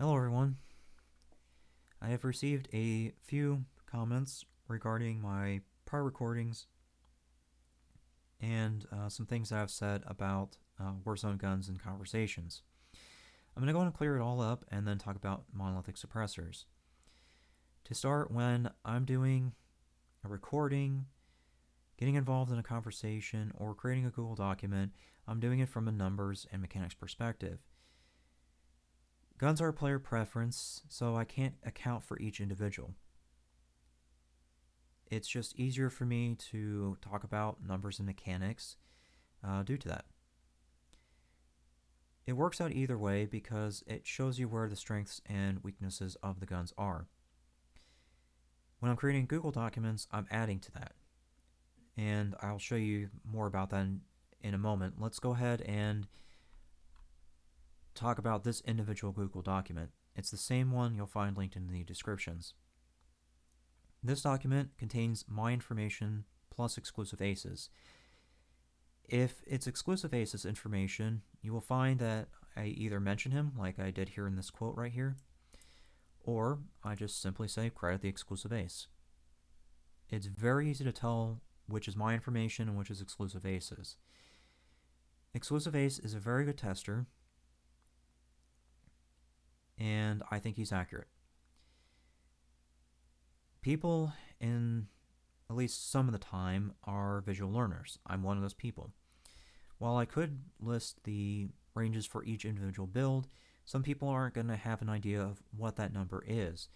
Hello everyone. I have received a few comments regarding my prior recordings and some things that I've said about Warzone guns and conversations. I'm going to go and clear it all up and then talk about Monolithic Suppressors. To start, when I'm doing a recording, getting involved in a conversation, or creating a Google document, I'm doing it from a numbers and mechanics perspective. Guns are a player preference, so I can't account for each individual. It's just easier for me to talk about numbers and mechanics due to that. It works out either way because it shows you where the strengths and weaknesses of the guns are. When I'm creating Google documents, I'm adding to that. And I'll show you more about that in a moment. Let's go ahead and talk about this individual Google document. It's the same one you'll find linked in the descriptions. This document contains my information plus exclusive aces. If it's exclusive aces information, you will find that I either mention him, like I did here in this quote right here, or I just simply say credit the exclusive ace. It's very easy to tell which is my information and which is exclusive aces. Exclusive ace is a very good tester, and I think he's accurate. People, in at least some of the time, are visual learners. I'm one of those people. While I could list the ranges for each individual build, some people aren't going to have an idea of what that number is.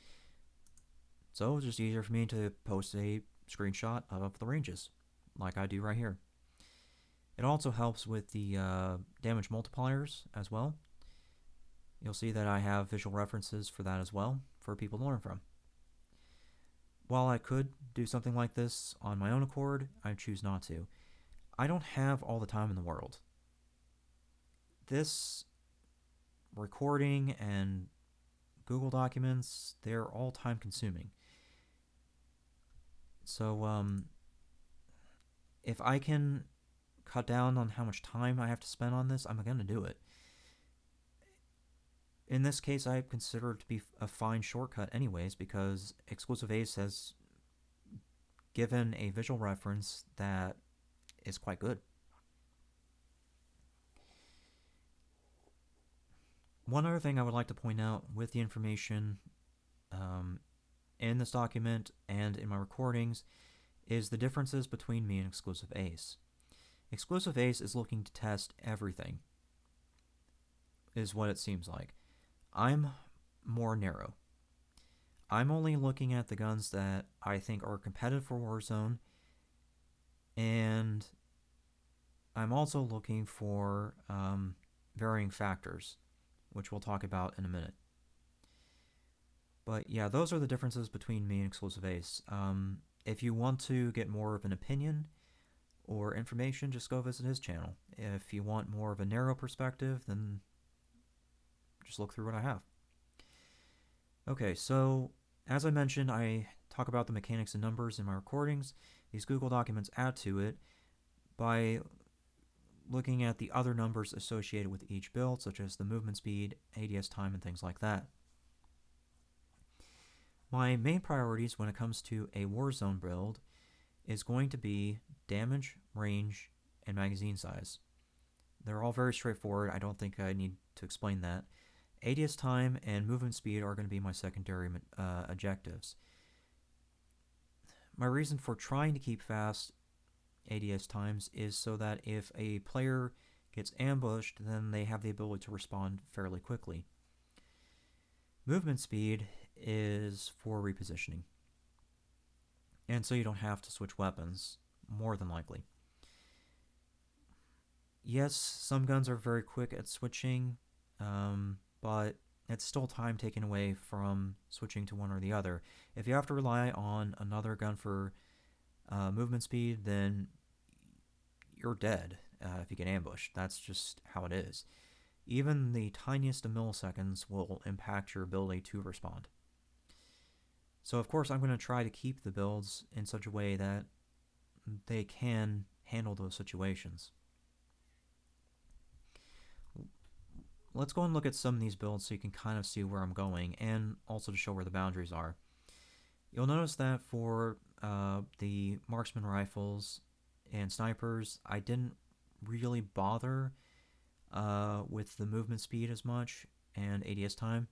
So it's just easier for me to post a screenshot of the ranges, like I do right here. It also helps with the damage multipliers as well. You'll see that I have visual references for that as well, for people to learn from. While I could do something like this on my own accord, I choose not to. I don't have all the time in the world. This recording and Google documents, they're all time consuming. So if I can cut down on how much time I have to spend on this, I'm going to do it. In this case, I consider it to be a fine shortcut anyways, because Exclusive Ace has given a visual reference that is quite good. One other thing I would like to point out with the information in this document and in my recordings is the differences between me and Exclusive Ace. Exclusive Ace is looking to test everything, is what it seems like. I'm more narrow. I'm only looking at the guns that I think are competitive for Warzone, and I'm also looking for varying factors, which we'll talk about in a minute. But yeah, those are the differences between me and Exclusive Ace. If you want to get more of an opinion or information, just go visit his channel. If you want more of a narrow perspective, then just look through what I have. Okay, so as I mentioned, I talk about the mechanics and numbers in my recordings. These Google documents add to it by looking at the other numbers associated with each build, such as the movement speed, ADS time, and things like that. My main priorities when it comes to a Warzone build is going to be damage, range, and magazine size. They're all very straightforward. I don't think I need to explain that. ADS time and movement speed are going to be my secondary objectives. My reason for trying to keep fast ADS times is so that if a player gets ambushed, then they have the ability to respond fairly quickly. Movement speed is for repositioning, and so you don't have to switch weapons, more than likely. Yes, some guns are very quick at switching, but it's still time taken away from switching to one or the other. If you have to rely on another gun for movement speed, then you're dead if you get ambushed. That's just how it is. Even the tiniest of milliseconds will impact your ability to respond. So of course I'm going to try to keep the builds in such a way that they can handle those situations. let's go and look at some of these builds so you can kind of see where I'm going, and also to show where the boundaries are. You'll notice that for the Marksman rifles and snipers, I didn't really bother with the movement speed as much and ADS time.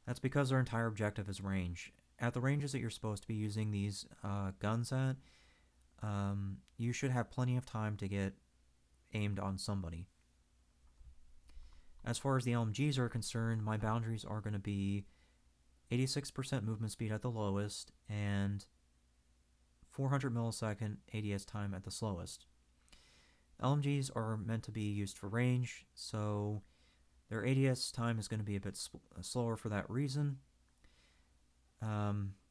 That's because our entire objective is range. At the ranges that you're supposed to be using these guns at, you should have plenty of time to get aimed on somebody. As far as the LMGs are concerned, my boundaries are going to be 86% movement speed at the lowest and 400 millisecond ADS time at the slowest. LMGs are meant to be used for range, so their ADS time is going to be a bit slower for that reason.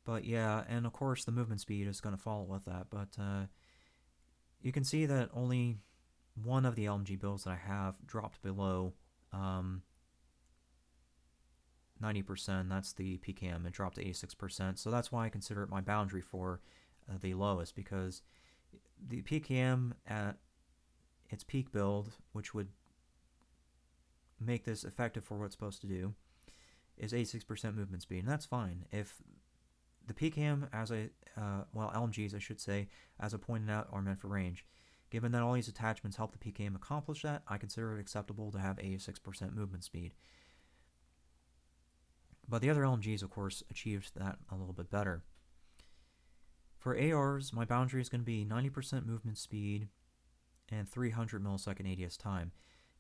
But yeah, and of course the movement speed is going to follow with that, but you can see that only one of the LMG builds that I have dropped below 90%. That's the PKM. It dropped to 86%, so that's why I consider it my boundary for the lowest, because the PKM at its peak build, which would make this effective for what it's supposed to do, is 86% movement speed, and that's fine. If the PKM as a, LMGs I should say, as I pointed out, are meant for range. Given that all these attachments help the PKM accomplish that, I consider it acceptable to have 86% movement speed. But the other LMGs, of course, achieved that a little bit better. For ARs, my boundary is going to be 90% movement speed and 300 millisecond ADS time.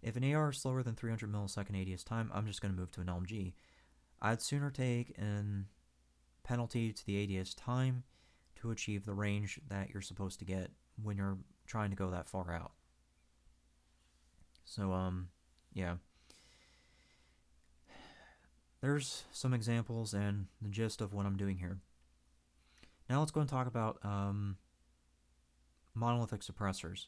If an AR is slower than 300 millisecond ADS time, I'm just going to move to an LMG. I'd sooner take an penalty to the ADS time to achieve the range that you're supposed to get when you're trying to go that far out. So, yeah. There's some examples and the gist of what I'm doing here. Now let's go and talk about monolithic suppressors.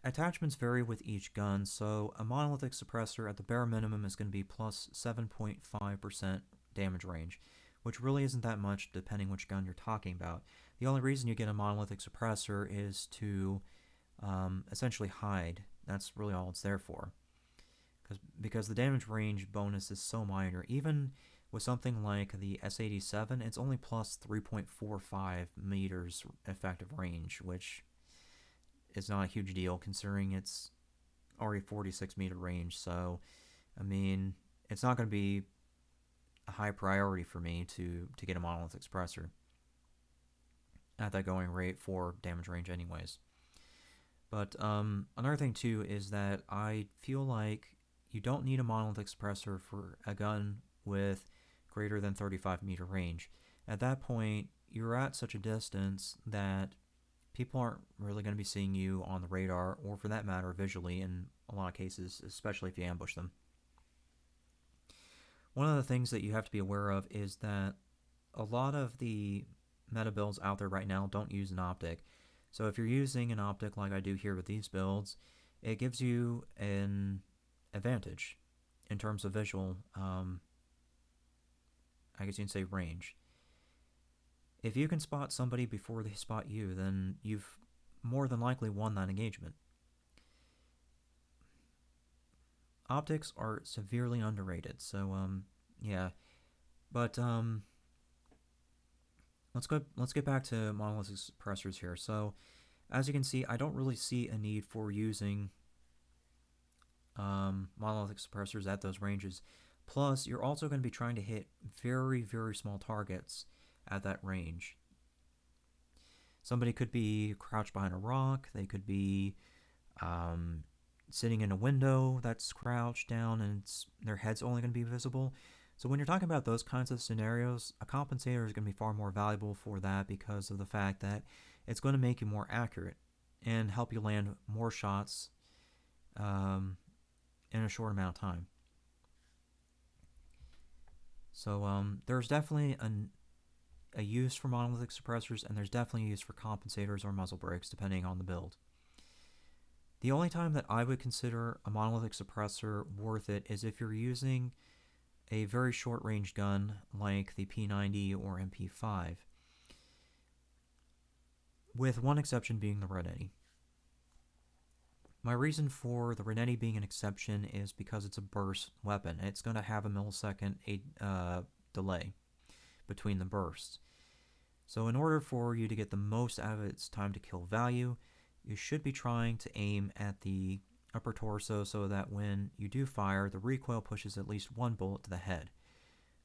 Attachments vary with each gun, so a monolithic suppressor at the bare minimum is going to be plus 7.5% damage range, which really isn't that much depending which gun you're talking about. The only reason you get a monolithic suppressor is to essentially hide. That's really all it's there for. Because the damage range bonus is so minor. Even with something like the S87, it's only plus 3.45 meters effective range, which is not a huge deal considering it's already 46 meter range. So, I mean, it's not going to be a high priority for me to get a monolithic suppressor at that going rate for damage range anyways. But another thing too is that I feel like you don't need a monolithic suppressor for a gun with greater than 35 meter range. At that point, you're at such a distance that people aren't really going to be seeing you on the radar, or for that matter, visually in a lot of cases, especially if you ambush them. One of the things that you have to be aware of is that a lot of the meta builds out there right now don't use an optic. So if you're using an optic like I do here with these builds, it gives you an advantage in terms of visual, I guess you can say range. If you can spot somebody before they spot you, then you've more than likely won that engagement. Optics are severely underrated, so yeah. But let's get back to monolithic suppressors here. So as you can see, I don't really see a need for using monolithic suppressors at those ranges. Plus, you're also going to be trying to hit very, very small targets at that range. Somebody could be crouched behind a rock. They could be sitting in a window that's crouched down and their head's only going to be visible. So when you're talking about those kinds of scenarios, a compensator is going to be far more valuable for that because of the fact that it's going to make you more accurate and help you land more shots in a short amount of time. So there's definitely a use for monolithic suppressors, and there's definitely a use for compensators or muzzle brakes, depending on the build. The only time that I would consider a monolithic suppressor worth it is if you're using a very short-range gun like the P90 or MP5, with one exception being the Red Eddy. My reason for the Renetti being an exception is because it's a burst weapon. It's going to have a millisecond delay between the bursts. So in order for you to get the most out of its time to kill value, you should be trying to aim at the upper torso so that when you do fire, the recoil pushes at least one bullet to the head.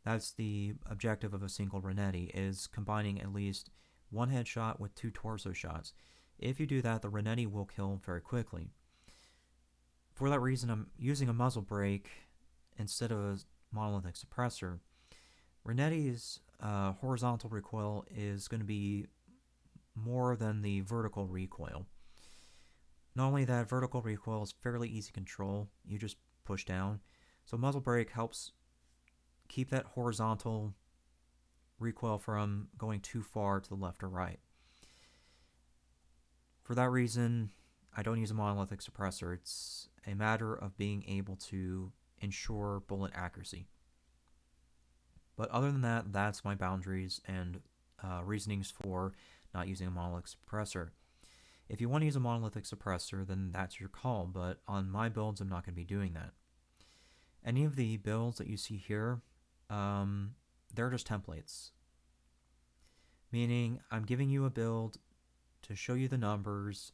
That's the objective of a single Renetti, is combining at least one headshot with 2 torso shots. If you do that, the Renetti will kill very quickly. For that reason, I'm using a Muzzle Brake instead of a Monolithic Suppressor. Renetti's horizontal recoil is going to be more than the vertical recoil. Not only that, vertical recoil is fairly easy to control. You just push down. So Muzzle Brake helps keep that horizontal recoil from going too far to the left or right. For that reason, I don't use a Monolithic Suppressor. It's a matter of being able to ensure bullet accuracy. But other than that, that's my boundaries and reasonings for not using a Monolithic Suppressor. If you want to use a Monolithic Suppressor, then that's your call, but on my builds, I'm not going to be doing that. Any of the builds that you see here, they're just templates. Meaning, I'm giving you a build to show you the numbers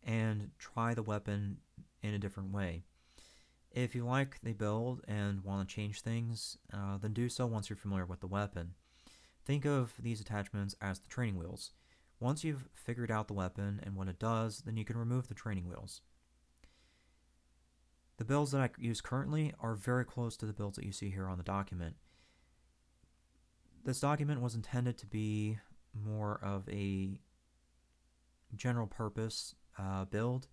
and try the weapon in a different way. If you like the build and want to change things, then do so once you're familiar with the weapon. Think of these attachments as the training wheels. Once you've figured out the weapon and what it does, then you can remove the training wheels. The builds that I use currently are very close to the builds that you see here on the document. This document was intended to be more of a general purpose build,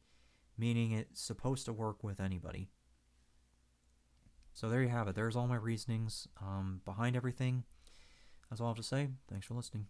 meaning it's supposed to work with anybody. So there you have it. There's all my reasonings behind everything. That's all I have to say. Thanks for listening.